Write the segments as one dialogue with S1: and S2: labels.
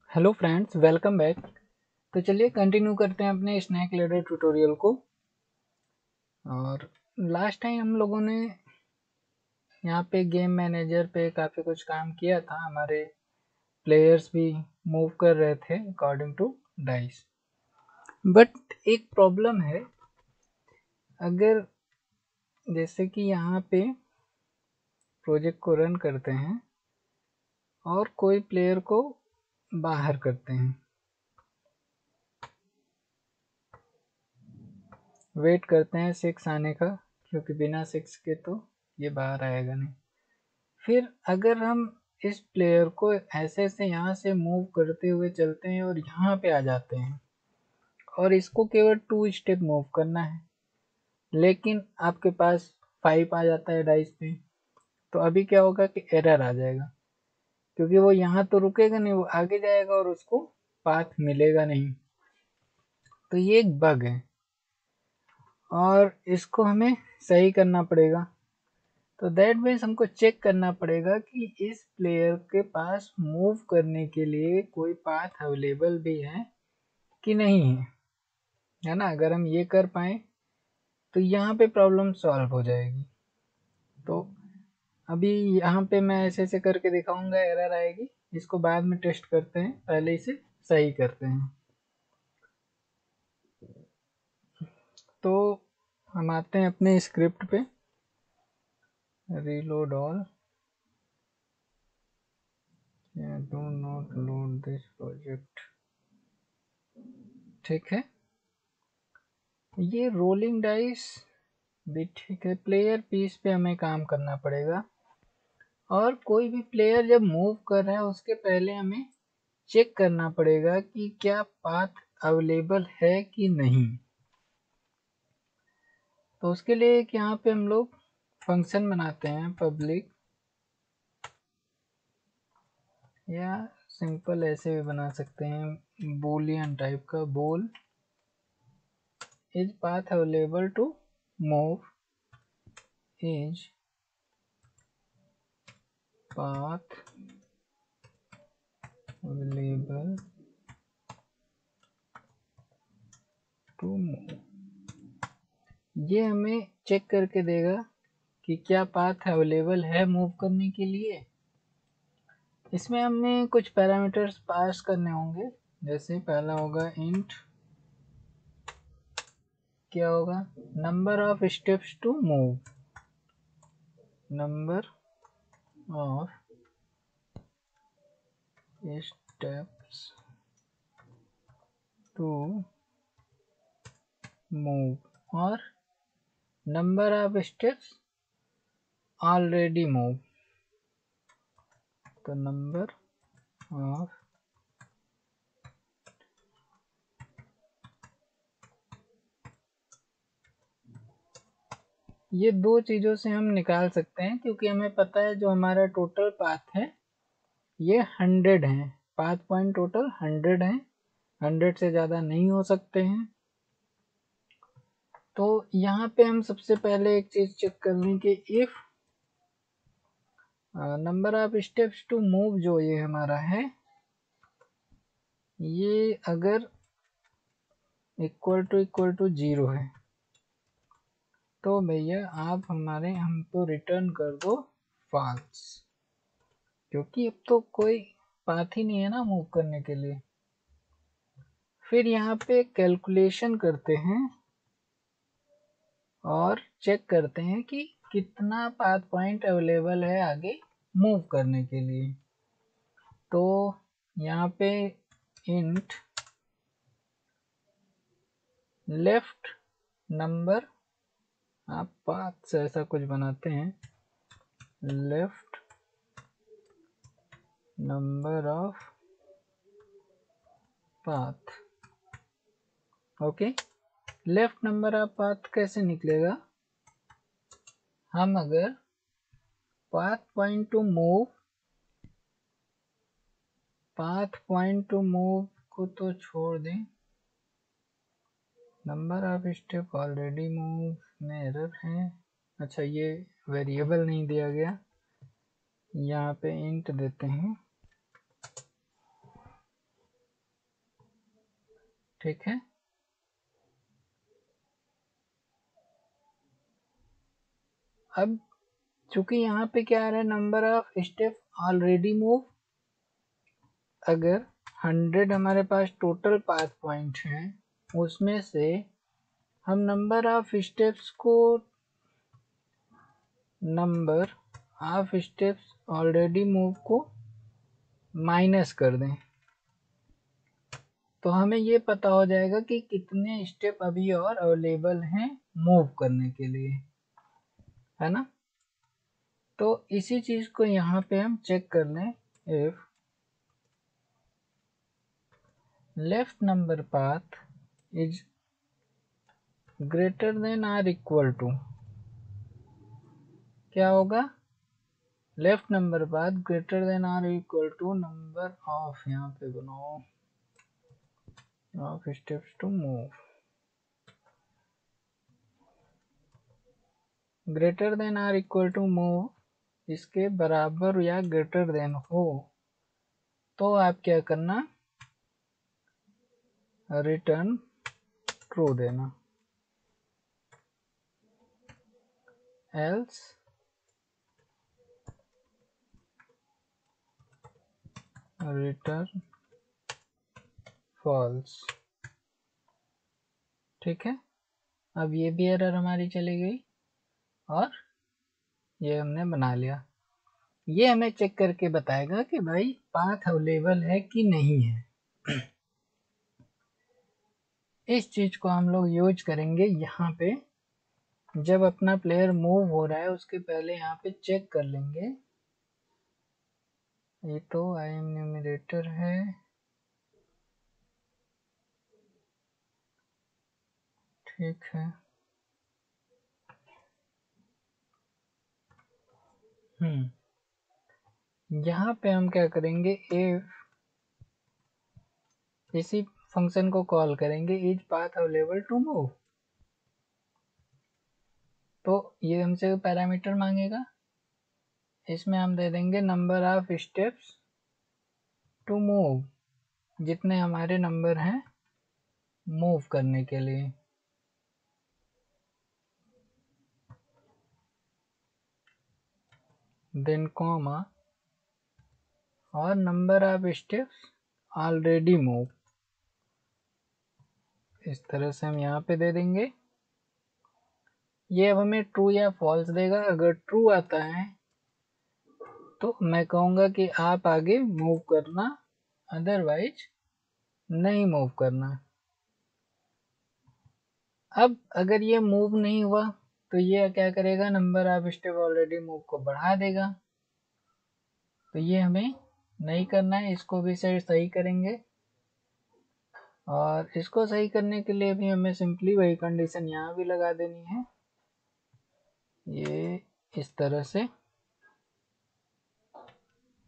S1: Hello friends, welcome back. तो चलिए continue करते हैं अपने स्नैक लैडर ट्यूटोरियल को। और लास्ट टाइम हम लोगों ने यहाँ पे गेम मैनेजर पे काफ़ी कुछ काम किया था। हमारे प्लेयर्स भी मूव कर रहे थे अकॉर्डिंग टू डाइस। बट एक प्रॉब्लम है, अगर जैसे कि यहाँ पे प्रोजेक्ट को रन करते हैं और कोई प्लेयर को बाहर करते हैं, वेट करते हैं 6 आने का, क्योंकि बिना 6 के तो ये बाहर आएगा नहीं। फिर अगर हम इस प्लेयर को ऐसे ऐसे यहाँ से मूव करते हुए चलते हैं और यहाँ पे आ जाते हैं और इसको केवल 2 स्टेप मूव करना है, लेकिन आपके पास 5 आ जाता है डाइस पे, तो अभी क्या होगा कि एरर आ जाएगा, क्योंकि वो यहाँ तो रुकेगा नहीं, वो आगे जाएगा और उसको पाथ मिलेगा नहीं। तो ये एक बग है और इसको हमें सही करना पड़ेगा। तो दैट मीन्स हमको चेक करना पड़ेगा कि इस प्लेयर के पास मूव करने के लिए कोई पाथ अवेलेबल भी है कि नहीं है ना। अगर हम ये कर पाए तो यहाँ पे प्रॉब्लम सॉल्व हो जाएगी। तो अभी यहाँ पे मैं ऐसे ऐसे करके दिखाऊंगा, एरर आएगी, इसको बाद में टेस्ट करते हैं, पहले इसे सही करते हैं। तो हम आते हैं अपने स्क्रिप्ट पे, reload all, do not load this project. ठीक है, ये रोलिंग डाइस भी ठीक है। प्लेयर पीस पे हमें काम करना पड़ेगा, और कोई भी प्लेयर जब मूव कर रहा है उसके पहले हमें चेक करना पड़ेगा कि क्या पाथ अवेलेबल है कि नहीं। तो उसके लिए एक यहाँ पे हम लोग फंक्शन बनाते हैं, पब्लिक, या सिंपल ऐसे भी बना सकते हैं, बूलियन टाइप का, bool is path available to move, is path available to move. ये हमें चेक करके देगा कि क्या पाथ अवेलेबल है मूव करने के लिए। इसमें हमें कुछ पैरामीटर्स पास करने होंगे। जैसे पहला होगा इंट, क्या होगा, number of steps to move, number of steps to move, और number of steps already move, तो नंबर ऑफ, ये दो चीज़ों से हम निकाल सकते हैं, क्योंकि हमें पता है जो हमारा टोटल पाथ है ये 100 है, पाथ पॉइंट टोटल 100 है, 100 से ज़्यादा नहीं हो सकते हैं। तो यहाँ पे हम सबसे पहले एक चीज़ चेक कर लें कि if number of steps to move जो ये हमारा है, ये अगर इक्वल टू 0 है, तो भैया आप हमको रिटर्न कर दो फॉल्स, क्योंकि अब तो कोई पाथ ही नहीं है ना मूव करने के लिए। फिर यहाँ पे कैलकुलेशन करते हैं और चेक करते हैं कि कितना पाथ पॉइंट अवेलेबल है आगे मूव करने के लिए। तो यहाँ पे इंट लेफ्ट नंबर, आप पाथ से ऐसा कुछ बनाते हैं, left number of path. Okay, left number of path कैसे निकलेगा, हम अगर path point to move, path point to move को तो छोड़ दें, number of step already move में एरर है। अच्छा, ये वेरिएबल नहीं दिया गया, यहाँ पे इंट देते हैं ठीक है। अब चूंकि यहाँ पे क्या आ रहा है, number of step already move, अगर 100 हमारे पास टोटल पाथ पॉइंट हैं, उसमें से हम नंबर ऑफ स्टेप्स को number of steps already move को माइनस कर दें, तो हमें ये पता हो जाएगा कि कितने स्टेप अभी और अवेलेबल हैं मूव करने के लिए, है ना। तो इसी चीज को यहाँ पे हम चेक कर लें, if left number path is greater than or equal to, क्या होगा, left number path greater than or equal to number of, यहाँ पे बनाओ, of steps to move, greater than or equal to move इसके बराबर या ग्रेटर देन हो, तो आप क्या करना, रिटर्न ट्रू देना, एल्स रिटर्न फॉल्स। ठीक है, अब ये भी एरर हमारी चली गई और ये हमने बना लिया। ये हमें चेक करके बताएगा कि भाई पाथ अवेलेबल है कि नहीं है। इस चीज को हम लोग यूज करेंगे यहाँ पे, जब अपना प्लेयर मूव हो रहा है उसके पहले यहाँ पे चेक कर लेंगे। ये तो आई एम न्यूमरेटर है, ठीक है। यहाँ पे हम क्या करेंगे, इफ इसी फंक्शन को कॉल करेंगे, is path available to move, तो ये हमसे पैरामीटर मांगेगा, इसमें हम दे देंगे number of steps to move, जितने हमारे नंबर हैं मूव करने के लिए। देन कॉमा और number of steps already move, इस तरह से हम यहाँ पे दे देंगे। ये अब हमें ट्रू या फॉल्स देगा, अगर ट्रू आता है तो मैं कहूँगा कि आप आगे मूव करना, अदरवाइज नहीं मूव करना। अब अगर ये मूव नहीं हुआ तो ये क्या करेगा, number of step already move को बढ़ा देगा, तो ये हमें नहीं करना है, इसको भी सही करेंगे। और इसको सही करने के लिए भी हमें सिंपली वही कंडीशन यहाँ भी लगा देनी है, ये इस तरह से।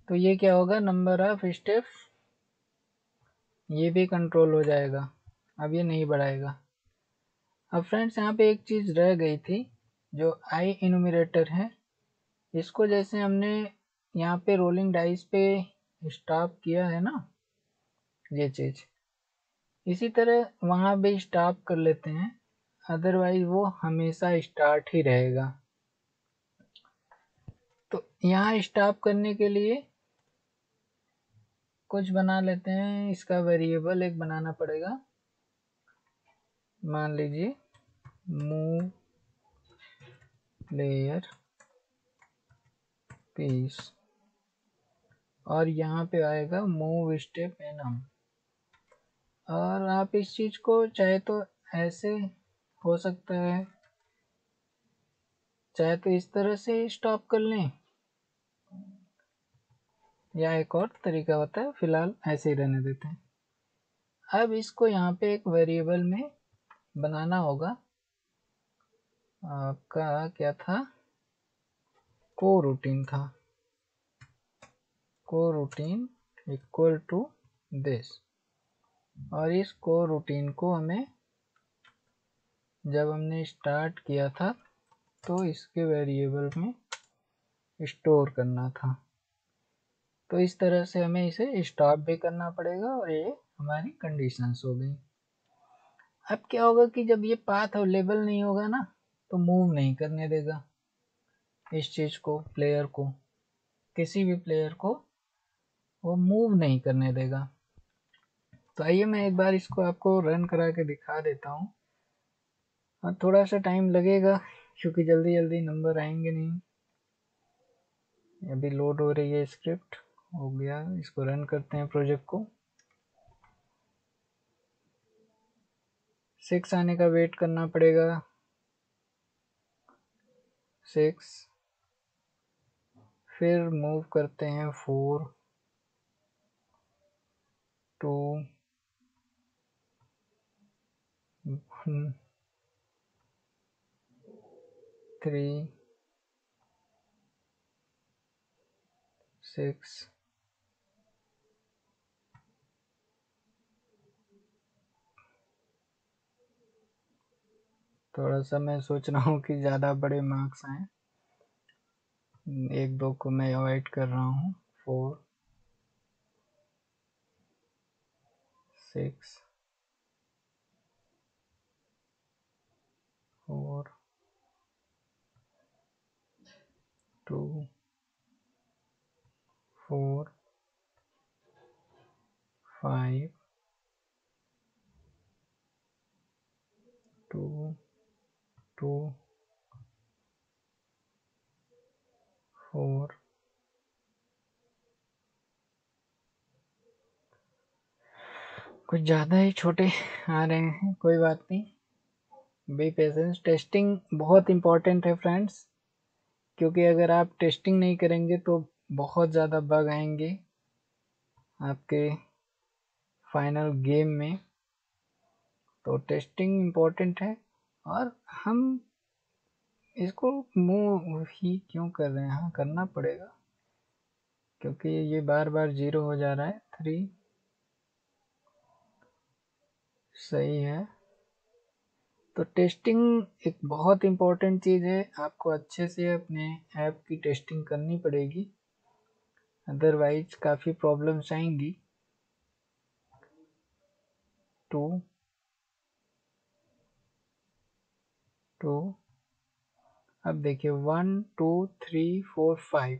S1: तो ये क्या होगा, नंबर ऑफ स्टेप्स ये भी कंट्रोल हो जाएगा, अब ये नहीं बढ़ाएगा। अब फ्रेंड्स यहाँ पे एक चीज़ रह गई थी, जो आई इन्यूमरेटर है, इसको जैसे हमने यहाँ पे रोलिंग डाइस पे स्टॉप किया है ना, ये चीज़ इसी तरह वहाँ भी स्टॉप कर लेते हैं, अदरवाइज वो हमेशा स्टार्ट ही रहेगा। तो यहाँ स्टॉप करने के लिए कुछ बना लेते हैं, इसका वेरिएबल एक बनाना पड़ेगा, मान लीजिए मूव प्लेयर पीस, और यहाँ पे आएगा मूव स्टेप एनम। और आप इस चीज़ को चाहे तो ऐसे हो सकता है, चाहे तो इस तरह से स्टॉप कर लें, या एक और तरीका होता है, फिलहाल ऐसे ही रहने देते हैं। अब इसको यहाँ पे एक वेरिएबल में बनाना होगा, आपका क्या था, को रूटीन था, को रूटीन इक्वल टू दिस, और इस को रूटीन को हमें जब हमने स्टार्ट किया था तो इसके वेरिएबल में स्टोर करना था। तो इस तरह से हमें इसे स्टॉप भी करना पड़ेगा, और ये हमारी कंडीशंस हो गई। अब क्या होगा कि जब ये पाथ अवेलेबल नहीं होगा ना, तो मूव नहीं करने देगा इस चीज को, प्लेयर को, किसी भी प्लेयर को वो मूव नहीं करने देगा। तो आइए मैं एक बार इसको आपको रन करा के दिखा देता हूँ। और थोड़ा सा टाइम लगेगा क्योंकि जल्दी जल्दी नंबर आएंगे नहीं। अभी लोड हो रही है स्क्रिप्ट, हो गया, इसको रन करते हैं प्रोजेक्ट को। 6 आने का वेट करना पड़ेगा। 6, फिर मूव करते हैं 4, 2, 1, 3, 6, थोड़ा सा मैं सोच रहा हूँ कि ज़्यादा बड़े मार्क्स आए, 1-2 को मैं अवॉइड कर रहा हूँ। 4, 6, 4, 2, 4, 5, 2, 2, 4, कुछ ज़्यादा ही छोटे आ रहे हैं, कोई बात नहीं। बी पेशेंस, टेस्टिंग बहुत इम्पोर्टेंट है फ्रेंड्स, क्योंकि अगर आप टेस्टिंग नहीं करेंगे तो बहुत ज़्यादा बग आएंगे आपके फाइनल गेम में। तो टेस्टिंग इम्पोर्टेंट है। और हम इसको मूव ही क्यों कर रहे हैं, हाँ करना पड़ेगा क्योंकि ये बार बार 0 हो जा रहा है। 3 सही है। तो टेस्टिंग एक बहुत इम्पोर्टेंट चीज़ है, आपको अच्छे से अपने ऐप की टेस्टिंग करनी पड़ेगी, अदरवाइज काफ़ी प्रॉब्लम्स आएंगी। 2, 2, अब देखिए 1, 2, 3, 4, 5,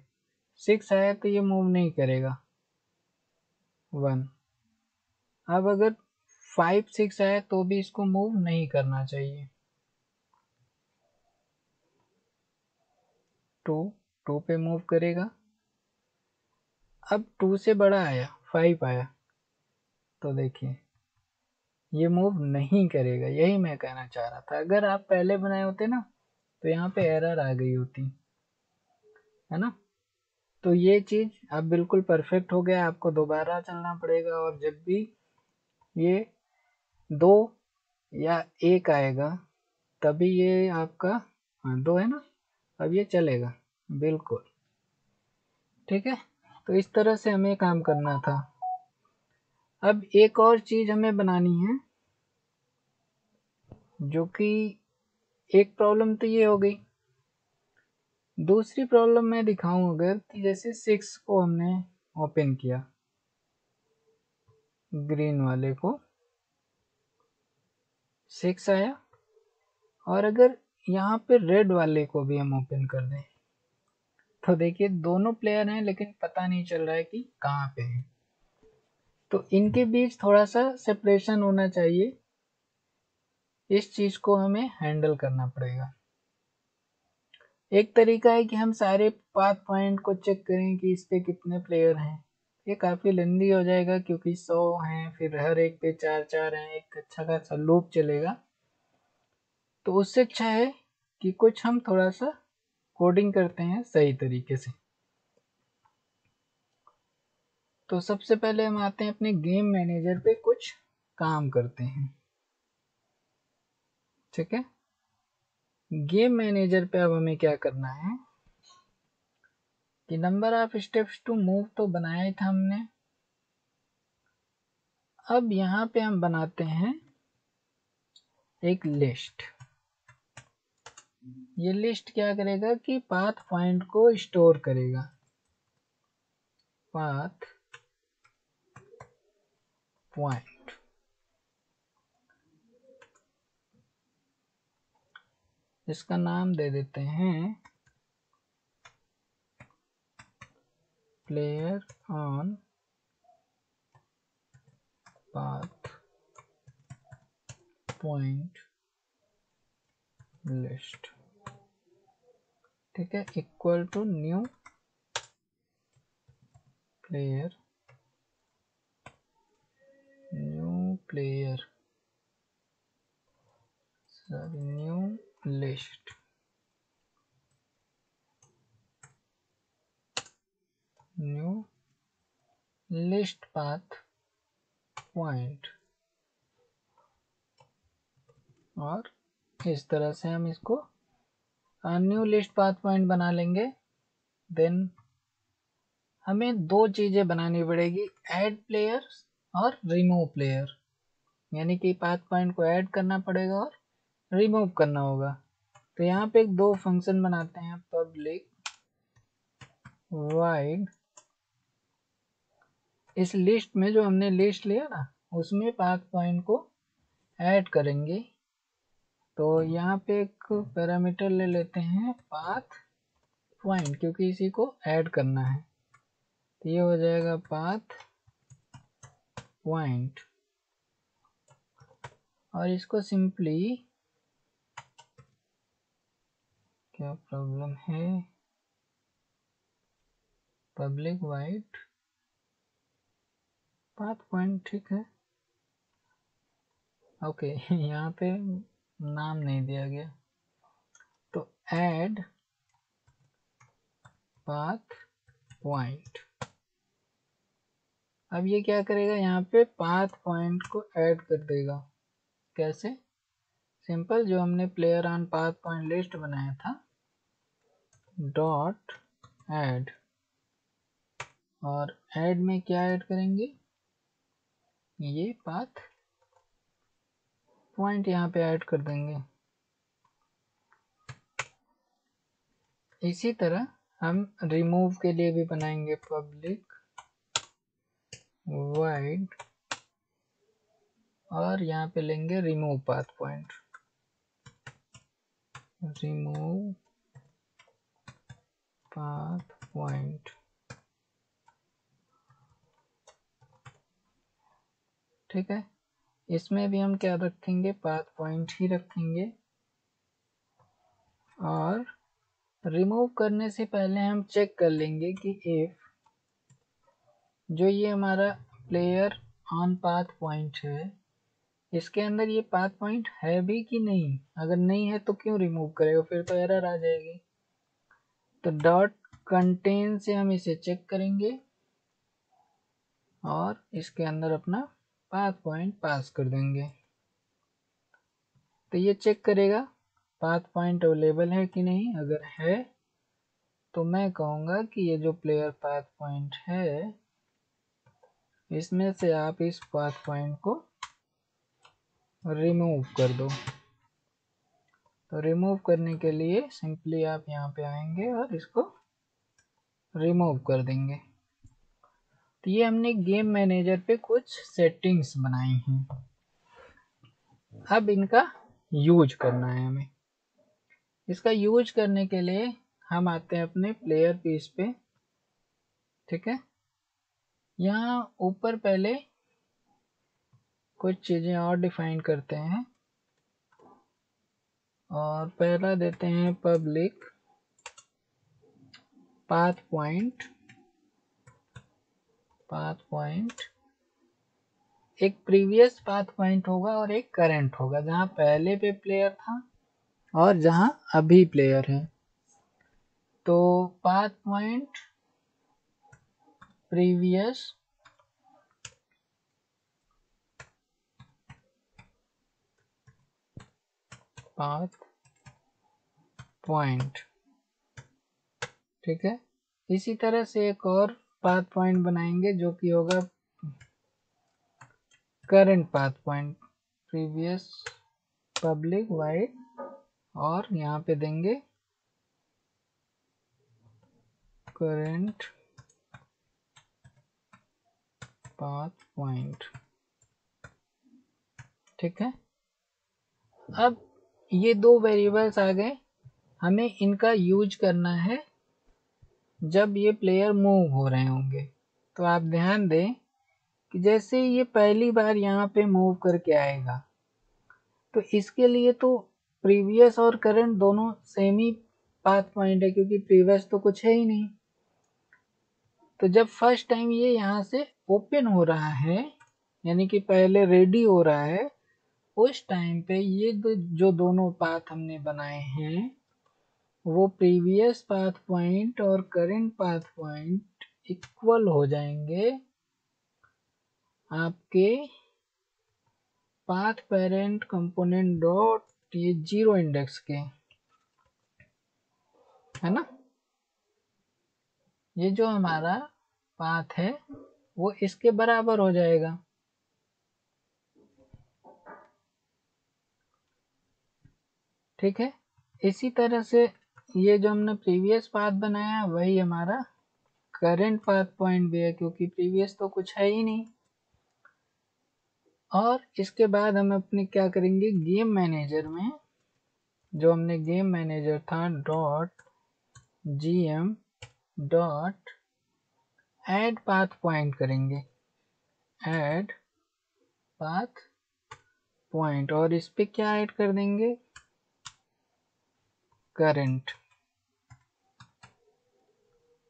S1: 6 आया तो ये मूव नहीं करेगा। 1, अब अगर 5, 6 आया तो भी इसको मूव नहीं करना चाहिए। 2, 2 पे मूव करेगा। अब 2 से बड़ा आया, 5 आया, तो देखिए ये मूव नहीं करेगा। यही मैं कहना चाह रहा था, अगर आप पहले बनाए होते ना तो यहाँ पे एरर आ गई होती, है ना। तो ये चीज अब बिल्कुल परफेक्ट हो गया, आपको दोबारा चलना पड़ेगा। और जब भी ये 2 या 1 आएगा तभी ये आपका, हाँ 2 है ना, अब ये चलेगा बिल्कुल। ठीक है, तो इस तरह से हमें काम करना था। अब एक और चीज हमें बनानी है, जो कि एक प्रॉब्लम तो ये हो गई। दूसरी प्रॉब्लम मैं दिखाऊं अगर, कि जैसे 6 को हमने ओपन किया, ग्रीन वाले को 6 आया, और अगर यहाँ पे रेड वाले को भी हम ओपन कर दें तो देखिए दोनों प्लेयर हैं लेकिन पता नहीं चल रहा है कि कहाँ पे हैं। तो इनके बीच थोड़ा सा सेपरेशन होना चाहिए, इस चीज को हमें हैंडल करना पड़ेगा। एक तरीका है कि हम सारे पाथ पॉइंट को चेक करें कि इस पे कितने प्लेयर हैं। ये काफ़ी लंबी हो जाएगा क्योंकि 100 हैं, फिर हर एक पे 4-4 हैं, एक अच्छा खासा लूप चलेगा। तो उससे अच्छा है कि कुछ हम थोड़ा सा कोडिंग करते हैं सही तरीके से। तो सबसे पहले हम आते हैं अपने गेम मैनेजर पे, कुछ काम करते हैं। ठीक है, गेम मैनेजर पे अब हमें क्या करना है कि number of steps to move तो बनाया ही था हमने। अब यहाँ पे हम बनाते हैं एक लिस्ट। ये लिस्ट क्या करेगा कि पाथ पॉइंट को स्टोर करेगा। पाथ पॉइंट, इसका नाम दे देते हैं player on path point list. ठीक है, equal to new player new list path point. और इस तरह से हम इसको न्यू लिस्ट पाथ पॉइंट बना लेंगे। देन हमें दो चीजें बनानी पड़ेगी, ऐड प्लेयर और रिमूव प्लेयर, यानी कि पाथ पॉइंट को ऐड करना पड़ेगा और रिमूव करना होगा। तो यहाँ पे एक दो फंक्शन बनाते हैं, पब्लिक वाइड। इस लिस्ट में जो हमने लिस्ट लिया ना, उसमें पाथ पॉइंट को ऐड करेंगे। तो यहाँ पे एक पैरामीटर ले लेते हैं पाथ पॉइंट, क्योंकि इसी को ऐड करना है। तो ये हो जाएगा पाथ पॉइंट, और इसको सिंपली, क्या प्रॉब्लम है, पब्लिक वाइड पाथ पॉइंट। ठीक है, ओके। यहाँ पे नाम नहीं दिया गया, तो ऐड पाथ पॉइंट। अब ये क्या करेगा, यहाँ पे पाथ पॉइंट को ऐड कर देगा। कैसे? सिंपल, जो हमने player on path point list बनाया था, डॉट ऐड, और ऐड में क्या ऐड करेंगे, ये पाथ पॉइंट यहाँ पे ऐड कर देंगे। इसी तरह हम रिमूव के लिए भी बनाएंगे, पब्लिक वाइड, और यहाँ पे लेंगे remove path point, remove path point. ठीक है, इसमें भी हम क्या रखेंगे, पाथ पॉइंट ही रखेंगे। और रिमूव करने से पहले हम चेक कर लेंगे कि इफ जो ये हमारा प्लेयर ऑन पाथ पॉइंट है, इसके अंदर ये पाथ पॉइंट है भी कि नहीं। अगर नहीं है तो क्यों रिमूव करेगा, फिर तो एरर आ जाएगी। तो डॉट कंटेन से हम इसे चेक करेंगे और इसके अंदर अपना पाथ पॉइंट पास कर देंगे। तो ये चेक करेगा पाथ पॉइंट अवेलेबल है कि नहीं। अगर है तो मैं कहूँगा कि ये जो प्लेयर पाथ पॉइंट है, इसमें से आप इस पाथ पॉइंट को रिमूव कर दो। तो रिमूव करने के लिए सिंपली आप यहाँ पे आएंगे और इसको रिमूव कर देंगे। तो ये हमने गेम मैनेजर पे कुछ सेटिंग्स बनाई हैं। अब इनका यूज करना है हमें। इसका यूज करने के लिए हम आते हैं अपने प्लेयर पीस पे। ठीक है, यहाँ ऊपर पहले कुछ चीज़ें और डिफाइन करते हैं, और पहला देते हैं पब्लिक पाथ पॉइंट। एक प्रीवियस पाथ पॉइंट होगा और एक करंट होगा, जहाँ पहले पे प्लेयर था और जहाँ अभी प्लेयर है। तो path point previous path point. ठीक है, इसी तरह से एक और पाथ पॉइंट बनाएंगे जो कि होगा current path point, previous public wide, और यहाँ पे देंगे करंट पाथ पॉइंट। ठीक है, अब ये दो वेरिएबल्स आ गए, हमें इनका यूज करना है जब ये प्लेयर मूव हो रहे होंगे। तो आप ध्यान दें कि जैसे ये पहली बार यहाँ पे मूव करके आएगा, तो इसके लिए तो प्रीवियस और करंट दोनों सेम ही पाथ पॉइंट है, क्योंकि प्रीवियस तो कुछ है ही नहीं। तो जब फर्स्ट टाइम ये यहाँ से ओपन हो रहा है, यानी कि पहले रेडी हो रहा है, उस टाइम पे ये जो दोनों पाथ हमने बनाए हैं वो प्रीवियस पाथ पॉइंट और करंट पाथ पॉइंट इक्वल हो जाएंगे आपके पाथ पेरेंट कंपोनेंट डॉट ये 0 इंडेक्स के, है ना। ये जो हमारा पाथ है वो इसके बराबर हो जाएगा। ठीक है, इसी तरह से ये जो हमने प्रीवियस पाथ बनाया वही हमारा करंट पाथ पॉइंट भी है, क्योंकि प्रीवियस तो कुछ है ही नहीं। और इसके बाद हम अपने क्या करेंगे, गेम मैनेजर में जो हमने गेम मैनेजर था dot gm dot add path point करेंगे, ऐड पाथ पॉइंट, और इस पे क्या ऐड कर देंगे,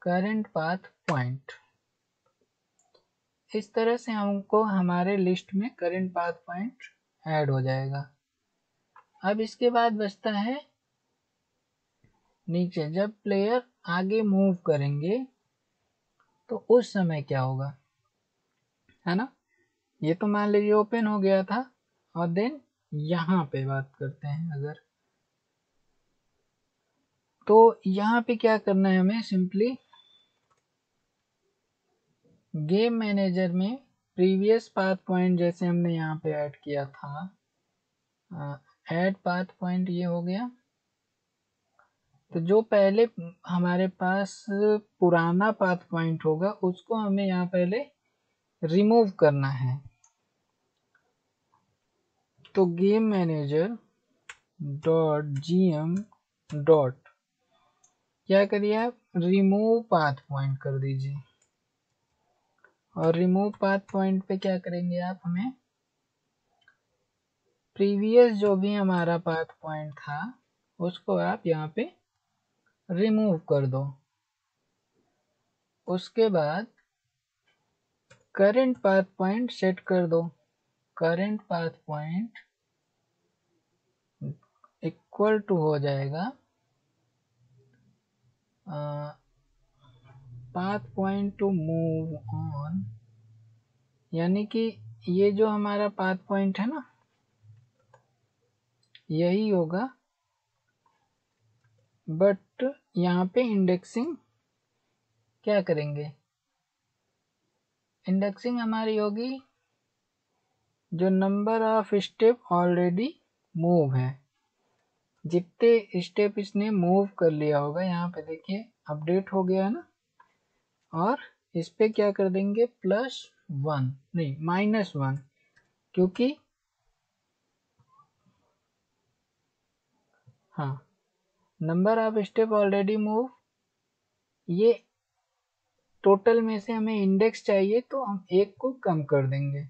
S1: करंट पाथ पॉइंट। इस तरह से हमको हमारे लिस्ट में करंट पाथ पॉइंट ऐड हो जाएगा। अब इसके बाद बचता है नीचे, जब प्लेयर आगे मूव करेंगे तो उस समय क्या होगा, है ना। ये तो मान लीजिए ओपन हो गया था, और देन यहाँ पे बात करते हैं अगर, तो यहाँ पे क्या करना है हमें, सिंपली गेम मैनेजर में प्रीवियस पाथ पॉइंट जैसे हमने यहाँ पे ऐड किया था, ऐड पाथ पॉइंट ये हो गया। तो जो पहले हमारे पास पुराना पाथ पॉइंट होगा उसको हमें यहाँ पहले रिमूव करना है। तो game manager dot gm dot क्या करिए आप, रिमूव पाथ पॉइंट कर दीजिए। और रिमूव पाथ पॉइंट पे क्या करेंगे आप, हमें प्रीवियस जो भी हमारा पाथ पॉइंट था उसको आप यहाँ पे रिमूव कर दो। उसके बाद करंट पाथ पॉइंट सेट कर दो, current path point equal to हो जाएगा path point to move on, यानी कि ये जो हमारा पाथ पॉइंट है ना यही होगा, बट यहाँ पे इंडेक्सिंग क्या करेंगे, इंडेक्सिंग हमारी होगी जो number of step already move है, जितने स्टेप इसने मूव कर लिया होगा। यहाँ पे देखिए अपडेट हो गया है ना, और इस पे क्या कर देंगे +1 नहीं -1, क्योंकि हाँ number of step already move, ये टोटल में से हमें इंडेक्स चाहिए तो हम एक को कम कर देंगे।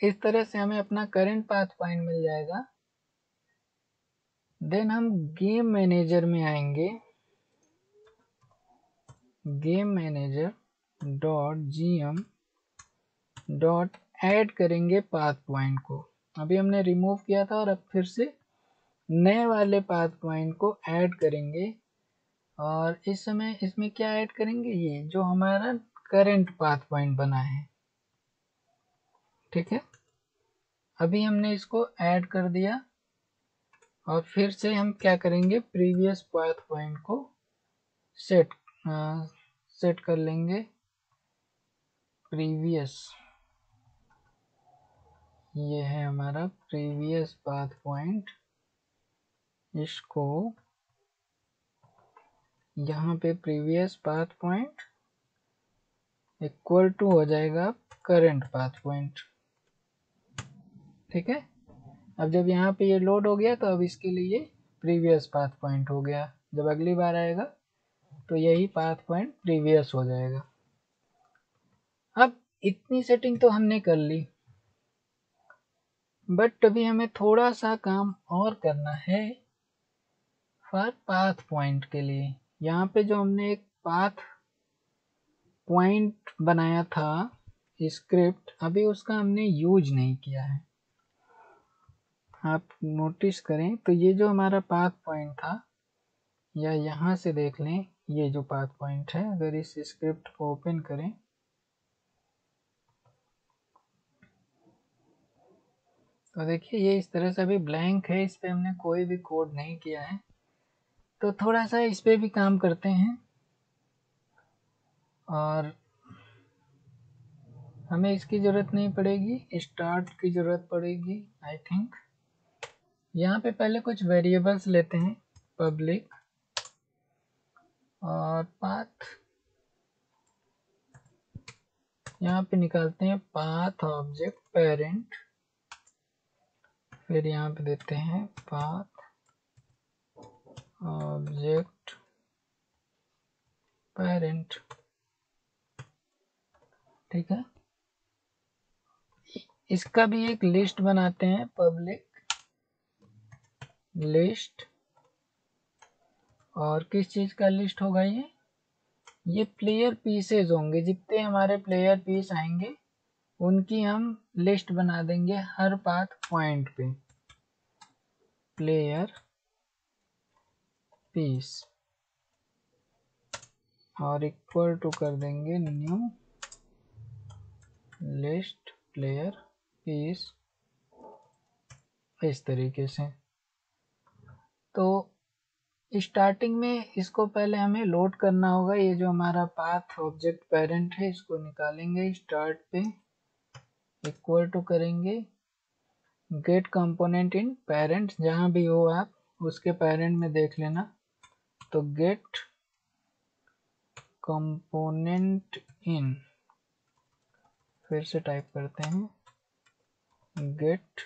S1: इस तरह से हमें अपना करंट पाथ पॉइंट मिल जाएगा। देन हम गेम मैनेजर में आएंगे, game manager dot gm dot add करेंगे पाथ पॉइंट को। अभी हमने रिमूव किया था और अब फिर से नए वाले पाथ पॉइंट को ऐड करेंगे, और इस समय इसमें क्या ऐड करेंगे, ये जो हमारा करंट पाथ पॉइंट बना है। ठीक है, अभी हमने इसको ऐड कर दिया, और फिर से हम क्या करेंगे, प्रीवियस पाथ पॉइंट को सेट कर लेंगे, प्रीवियस, ये है हमारा प्रीवियस पाथ पॉइंट, इसको यहाँ पे previous path point equal to हो जाएगा करंट पाथ पॉइंट। ठीक है, अब जब यहाँ पे ये लोड हो गया तो अब इसके लिए प्रीवियस पाथ पॉइंट हो गया, जब अगली बार आएगा तो यही पाथ पॉइंट प्रीवियस हो जाएगा। अब इतनी सेटिंग तो हमने कर ली, बट अभी हमें थोड़ा सा काम और करना है फॉर पाथ पॉइंट के लिए। यहाँ पे जो हमने एक पाथ पॉइंट बनाया था स्क्रिप्ट, अभी उसका हमने यूज नहीं किया है। आप नोटिस करें तो ये जो हमारा पाथ पॉइंट था, या यहाँ से देख लें ये जो पाथ पॉइंट है, अगर इस स्क्रिप्ट को ओपन करें तो देखिए ये इस तरह से अभी ब्लैंक है, इस पे हमने कोई भी कोड नहीं किया है। तो थोड़ा सा इस पे भी काम करते हैं और हमें इसकी ज़रूरत नहीं पड़ेगी, स्टार्ट की ज़रूरत पड़ेगी आई थिंक। यहाँ पे पहले कुछ वेरिएबल्स लेते हैं, पब्लिक और पाथ, यहाँ पे निकालते हैं पाथ ऑब्जेक्ट पेरेंट, फिर यहाँ पे देते हैं पाथ ऑब्जेक्ट पेरेंट, ठीक है। इसका भी एक लिस्ट बनाते हैं, पब्लिक लिस्ट, और किस चीज़ का लिस्ट होगा ये प्लेयर पीसेज होंगे, जितने हमारे प्लेयर पीस आएंगे उनकी हम लिस्ट बना देंगे हर पाथ पॉइंट पे, प्लेयर पीस, और इक्वल टू कर देंगे न्यू लिस्ट प्लेयर पीस, इस तरीके से। तो स्टार्टिंग में इसको पहले हमें लोड करना होगा, ये जो हमारा पाथ ऑब्जेक्ट पेरेंट है इसको निकालेंगे स्टार्ट पे, इक्वल टू करेंगे गेट कंपोनेंट इन पेरेंट, जहाँ भी हो आप उसके पेरेंट में देख लेना, तो गेट कंपोनेंट इन, फिर से टाइप करते हैं गेट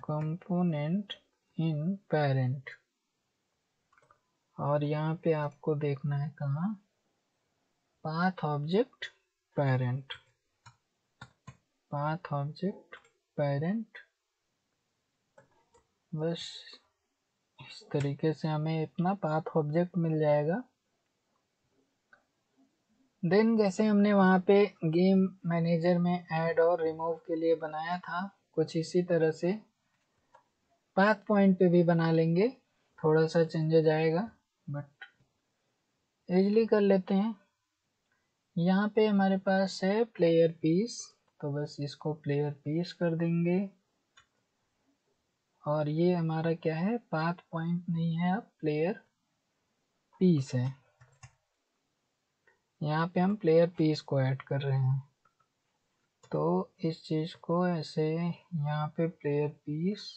S1: कंपोनेंट इन पेरेंट, और यहाँ पे आपको देखना है कहाँ, path object parent, path object parent, बस इस तरीके से हमें इतना पाथ ऑब्जेक्ट मिल जाएगा। देन जैसे हमने वहाँ पे गेम मैनेजर में ऐड और रिमूव के लिए बनाया था, कुछ इसी तरह से पाथ पॉइंट पे भी बना लेंगे, थोड़ा सा चेंजेज आएगा बट इजली कर लेते हैं। यहाँ पे हमारे पास है प्लेयर पीस, तो बस इसको प्लेयर पीस कर देंगे, और ये हमारा क्या है, पाथ पॉइंट नहीं है, अब प्लेयर पीस है। यहाँ पे हम प्लेयर पीस को ऐड कर रहे हैं, तो इस चीज़ को ऐसे यहाँ पे प्लेयर पीस,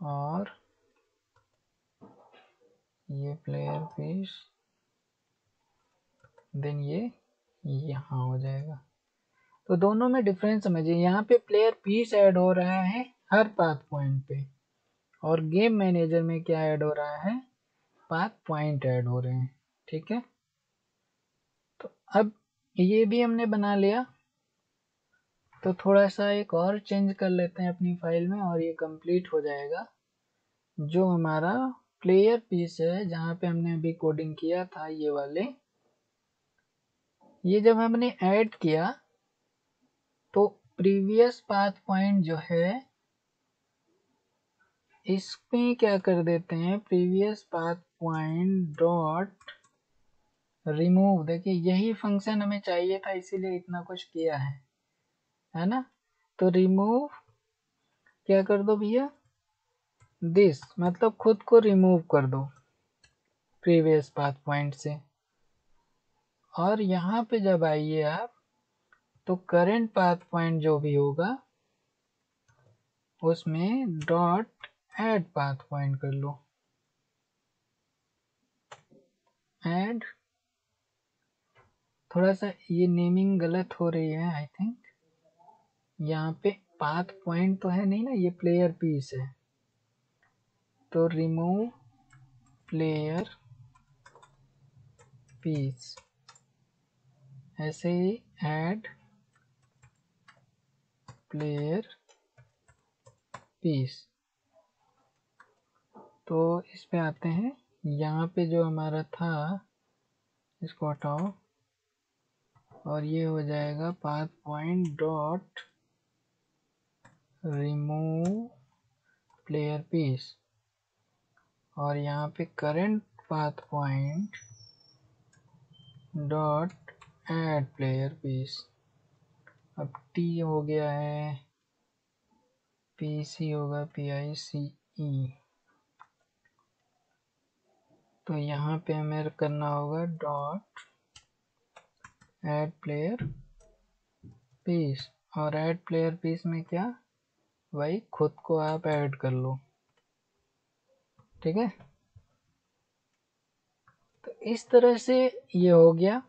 S1: और ये प्लेयर पीस, देन ये यहाँ हो जाएगा। तो दोनों में डिफरेंस समझिए, यहाँ पे प्लेयर पीस ऐड हो रहा है हर पाथ पॉइंट पे, और गेम मैनेजर में क्या ऐड हो रहा है, पाथ पॉइंट ऐड हो रहे हैं, ठीक है। तो अब ये भी हमने बना लिया, तो थोड़ा सा एक और चेंज कर लेते हैं अपनी फाइल में, और ये कंप्लीट हो जाएगा। जो हमारा प्लेयर पीस है जहाँ पे हमने अभी कोडिंग किया था, ये वाले, ये जब हमने ऐड किया तो प्रीवियस पाथ पॉइंट जो है इसमें क्या कर देते हैं, previous path point dot remove, देखिए यही फंक्शन हमें चाहिए था इसीलिए इतना कुछ किया है ना। तो रिमूव क्या कर दो भैया, दिस, मतलब खुद को रिमूव कर दो प्रीवियस पाथ पॉइंट से, और यहाँ पे जब आइए आप तो करंट पाथ पॉइंट जो भी होगा उसमें डॉट ऐड पाथ पॉइंट कर लो, ऐड, थोड़ा सा ये नेमिंग गलत हो रही है आई थिंक, यहाँ पे पाथ पॉइंट तो है नहीं ना, ये प्लेयर पीस है, तो रिमूव प्लेयर पीस, ऐसे ही ऐड प्लेयर पीस। तो इस पे आते हैं, यहाँ पे जो हमारा था इसको हटाओ और ये हो जाएगा path point dot remove player piece, और यहाँ पे current path point dot add player piece. अब टी हो गया है, पी सी होगा PICE, तो यहाँ पे हमें करना होगा डॉट ऐड प्लेयर पीस, और ऐड प्लेयर पीस में क्या, भाई खुद को आप ऐड कर लो, ठीक है। तो इस तरह से ये हो गया।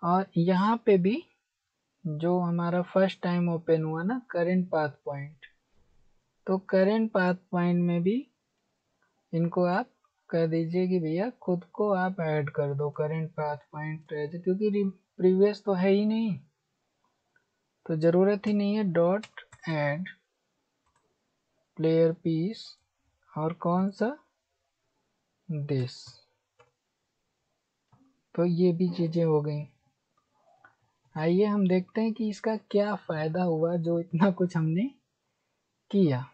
S1: और यहाँ पे भी जो हमारा फर्स्ट टाइम ओपन हुआ ना करंट पाथ पॉइंट, तो करंट पाथ पॉइंट में भी इनको आप कह दीजिए कि भैया खुद को आप ऐड कर दो करंट पाथ पॉइंट, क्योंकि प्रीवियस तो है ही नहीं, तो ज़रूरत ही नहीं है डॉट ऐड प्लेयर पीस, और कौन सा, दिस। तो ये भी चीज़ें हो गई। आइए हम देखते हैं कि इसका क्या फ़ायदा हुआ जो इतना कुछ हमने किया।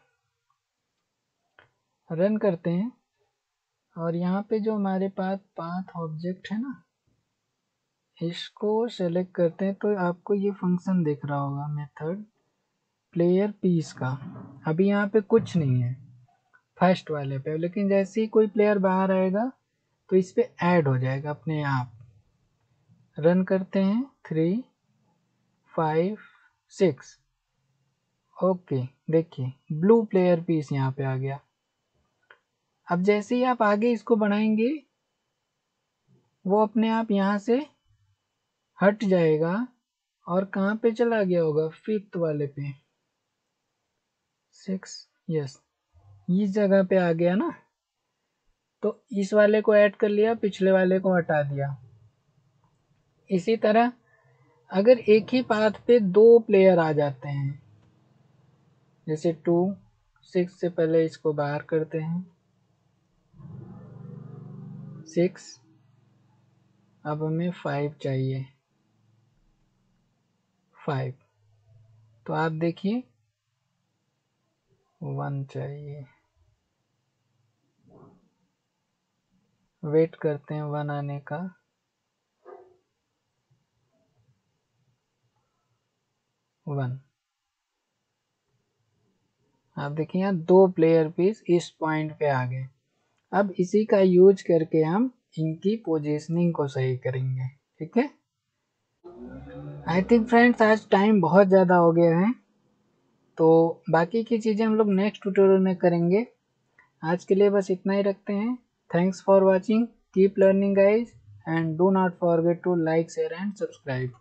S1: रन करते हैं और यहाँ पे जो हमारे पास पाथ ऑब्जेक्ट है ना, इसको सेलेक्ट करते हैं, तो आपको ये फंक्शन दिख रहा होगा मेथड प्लेयर पीस का। अभी यहाँ पे कुछ नहीं है फर्स्ट वाले पे, लेकिन जैसे ही कोई प्लेयर बाहर आएगा तो इस पे ऐड हो जाएगा अपने आप। रन करते हैं 3 5 6, ओके देखिए ब्लू प्लेयर पीस यहाँ पे आ गया। अब जैसे ही आप आगे इसको बढ़ाएंगे वो अपने आप यहाँ से हट जाएगा और कहाँ पे चला गया होगा, फिफ्थ वाले पे, 6, यस इस जगह पे आ गया ना। तो इस वाले को ऐड कर लिया, पिछले वाले को हटा दिया। इसी तरह अगर एक ही पाथ पे 2 प्लेयर आ जाते हैं, जैसे 2 6 से पहले इसको बाहर करते हैं, 6, अब हमें 5 चाहिए, 5, तो आप देखिए 1 चाहिए, वेट करते हैं 1 आने का, 1। आप देखिए यहाँ 2 प्लेयर पीस इस पॉइंट पे आ गए। अब इसी का यूज करके हम इनकी पोजीशनिंग को सही करेंगे, ठीक है। आई थिंक फ्रेंड्स आज टाइम बहुत ज़्यादा हो गया है, तो बाकी की चीज़ें हम लोग नेक्स्ट ट्यूटोरियल में करेंगे। आज के लिए बस इतना ही रखते हैं। Thanks for watching, keep learning guys, and do not forget to like share and subscribe.